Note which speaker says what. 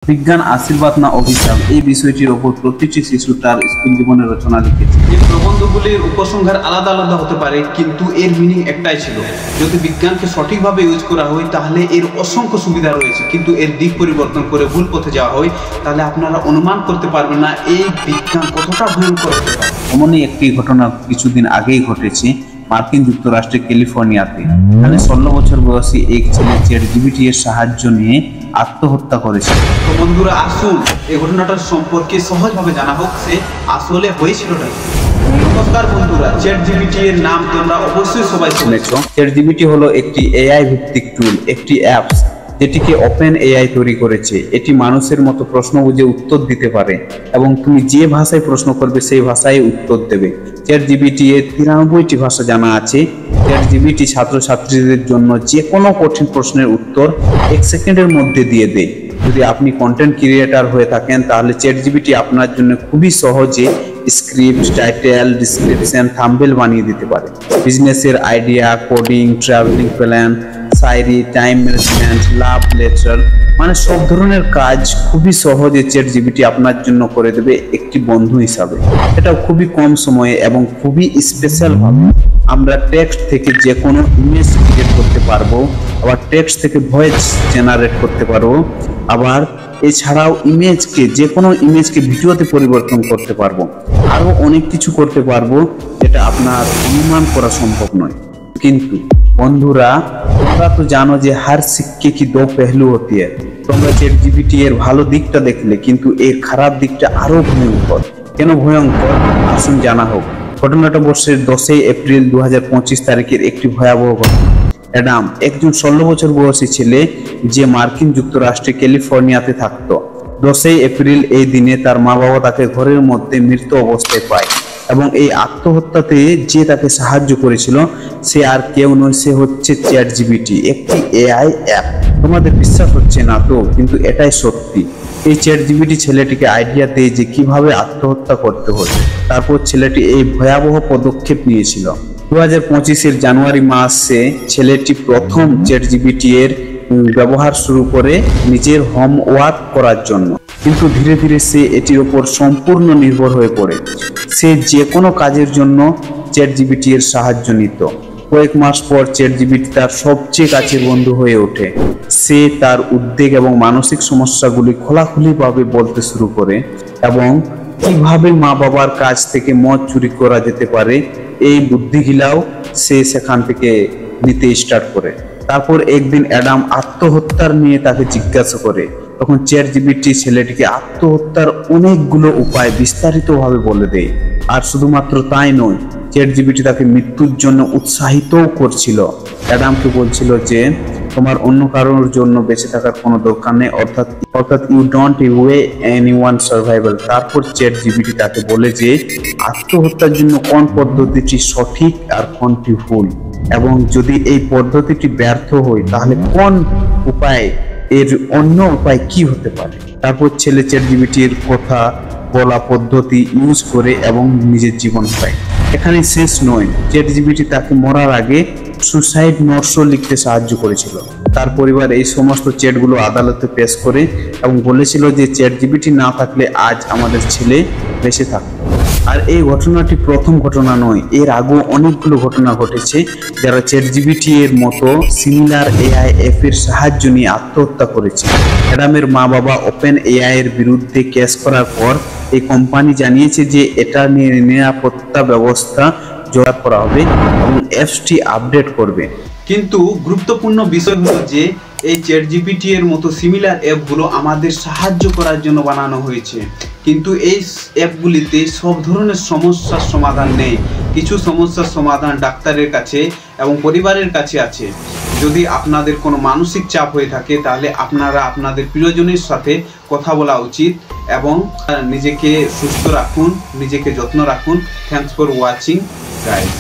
Speaker 1: বিজ্ঞান আশীর্বাদ না অভিশাপ, এই বিষয়টির ওপর প্রতিটি শিশু তার স্কুল জীবনে রচনা লিখেছে।
Speaker 2: এই প্রবন্ধগুলির উপসংহার আলাদা আলাদা হতে পারে, কিন্তু এর মিনিং একটাই ছিল। যদি বিজ্ঞানকে সঠিকভাবে ইউজ করা হয় তাহলে এর অসংখ্য সুবিধা রয়েছে, কিন্তু এর দিক পরিবর্তন করে ভুল পথে যাওয়া হয় তাহলে আপনারা অনুমান করতে পারবেন না এই বিজ্ঞান কতটা ভয়ঙ্কর হতে পারে।
Speaker 1: এমনই একটি ঘটনা কিছুদিন আগেই ঘটেছে মার্কিন যুক্তরাষ্ট্রের ক্যালিফোর্নিয়াতে। এখানে 16 বছর বয়সী এক ছেলে ChatGPT এর সাহায্য নিয়ে আত্মহত্যা করেছে।
Speaker 2: তো বন্ধুরা, আসুন এই ঘটনাটার সম্পর্কে সহজভাবে জানা হোক, সে আসলে হয়েছিল না। নমস্কার বন্ধুরা, ChatGPT এর নাম তোমরা অবশ্যই সবাই শুনেছো।
Speaker 1: ChatGPT হলো একটি AI ভিত্তিক টুল, একটি অ্যাপস যেটিকে OpenAI তৈরি করেছে। এটি মানুষের মতো প্রশ্ন বুঝে উত্তর দিতে পারে এবং তুমি যে ভাষায় প্রশ্ন করবে সেই ভাষায় উত্তর দেবে। ChatGPT এর 93টি ভাষা জানা আছে। ChatGPT ছাত্রছাত্রীদের জন্য যে কোনো কঠিন প্রশ্নের উত্তর 1 সেকেন্ডের মধ্যে দিয়ে দেয়। যদি আপনি কন্টেন্ট ক্রিয়েটর হয়ে থাকেন তাহলে ChatGPT আপনার জন্য খুবই সহজে স্ক্রিপ্ট, টাইটেল, ডিসক্রিপশন, থাম্বনেল বানিয়ে দিতে পারে। বিজনেসের আইডিয়া, কোডিং, ট্রাভেলিং প্ল্যান, শায়রি, টাইম ম্যানেজমেন্ট, লাভ লেটার, মানে সব ধরনের কাজ খুবই সহজে ChatGPT আপনার জন্য করে দেবে একটি বন্ধু হিসাবে। এটা খুবই কম সময়ে এবং খুবই স্পেশাল ভাবে আমরা টেক্সট থেকে যে কোনো ইমেজ ক্রিয়েট করতে পারবো, আবার টেক্সট থেকে ভয়েস জেনারেট করতে পারবো, আবার এছাড়াও ইমেজকে যে কোনো ইমেজকে ভিডিওতে পরিবর্তন করতে পারবো, আরো অনেক কিছু করতে পারবো যেটা আপনার অনুমান করা সম্ভব নয়। কিন্তু বন্ধুরা, তোমরা তো জানো যে হার সিক্কে কি দো পেহলু হতি হ্যায়। তোমরা ChatGPT এর ভালো দিকটা দেখলে, কিন্তু এর খারাপ দিকটা আরো ভয়ঙ্কর। কেন ভয়ঙ্কর আসুন জানা হোক। ঘটনাটা বর্ষের 10 এপ্রিল 2025 তারিখের একটি ভয়াবহ ঘটনা। অ্যাডাম একজন 16 বছর বয়সী ছেলে যে মার্কিন যুক্তরাষ্ট্রে ক্যালিফোর্নিয়াতে থাকতো। 10 এপ্রিল এই দিনে তার মা বাবা তাকে ঘরের মধ্যে মৃত অবস্থায় পায় এবং এই আত্মহত্যাতে যে তাকে সাহায্য করেছিল সে আর কেউ নয়, সে হচ্ছে ChatGPT, একটি AI অ্যাপ। তোমাদের বিশ্বাস হচ্ছে না তো, কিন্তু এটাই সত্যি। এই ChatGPT ছেলেটিকে আইডিয়া দেয় যে কিভাবে আত্মহত্যা করতে হয়। তারপর ছেলেটি এই ভয়াবহ পদক্ষেপ নিয়েছিল। 2025 জানুয়ারি মাসে ছেলেটি প্রথম ChatGPT এর ব্যবহার শুরু করে নিজের হোমওয়ার্ক করার জন্য, কিন্তু ধীরে ধীরে সে এটির উপর সম্পূর্ণ নির্ভর হয়ে পড়ে। সে যে কোনো কাজের জন্য ChatGPT এর সাহায্য নিত। কয়েক মাস পর ChatGPT তার সবচেয়ে কাছের বন্ধু হয়ে ওঠে। সে তার উদ্বেগ এবং মানসিক সমস্যাগুলি খোলাখুলিভাবে বলতে শুরু করে এবং কিভাবে মা বাবার কাছ থেকে মদ চুরি করা যেতে পারে এই বুদ্ধিগুলাও সে সেখান থেকে নিতে স্টার্ট করে। তারপর একদিন অ্যাডাম আত্মহত্যার নিয়ে তাকে জিজ্ঞাসা করে। তখন ChatGPT ছেলেটিকে আত্মহত্যার অনেকগুলো উপায় বিস্তারিতভাবে বলে দেয়। আর শুধুমাত্র তাই নয়, ChatGPT তাকে মৃত্যুর জন্য উৎসাহিতও করছিল। অ্যাডামকে বলছিল যে তোমার অন্য কারোর জন্য বেঁচে থাকার কোনো দরকার নেই, অর্থাৎ you don't way anyone survival. তারপর ChatGPT তাকে বলে যে আত্মহত্যার জন্য কোন পদ্ধতিটি সঠিক আর কোনটি ভুল, এবং যদি এই পদ্ধতিটি ব্যর্থ হয় তাহলে কোন উপায়, এর অন্য উপায় কি হতে পারে। তারপর ছেলে ChatGPT এর কথা বলা পদ্ধতি ইউজ করে এবং নিজের জীবন পায়। এখানে শেষ নয়, ChatGPT তাকে মরার আগে সুসাইড নোটসও লিখতে সাহায্য করেছিল। তার পরিবার এই সমস্ত চ্যাটগুলো আদালতে পেশ করে এবং বলেছিল যে ChatGPT না থাকলে আজ আমাদের ছেলে বেঁচে থাকত। আর এই ঘটনাটি প্রথম ঘটনা নয়, এর আগেও অনেকগুলো ঘটনা ঘটেছে যারা ChatGPT এর মতো সিমিলার AI অ্যাপ এর সাহায্য নিয়ে আত্মহত্যা করেছে। অ্যাডামের মা বাবা OpenAI এর বিরুদ্ধে কেস করার পর এই কোম্পানি জানিয়েছে যে এটা নিয়ে নিরাপত্তা ব্যবস্থা জোরদার করা হবে এবং অ্যাপসটি আপডেট করবে।
Speaker 2: কিন্তু গুরুত্বপূর্ণ বিষয় হলো যে এই ChatGPT এর মতো সিমিলার অ্যাপগুলো আমাদের সাহায্য করার জন্য বানানো হয়েছে, কিন্তু এই অ্যাপগুলিতে সব ধরনের সমস্যার সমাধান নেই। কিছু সমস্যার সমাধান ডাক্তারের কাছে এবং পরিবারের কাছে আছে। যদি আপনাদের কোনো মানসিক চাপ হয়ে থাকে তাহলে আপনারা আপনাদের প্রিয়জনের সাথে কথা বলা উচিত এবং নিজেকে সুস্থ রাখুন, নিজেকে যত্ন রাখুন। Thanks for watching guys.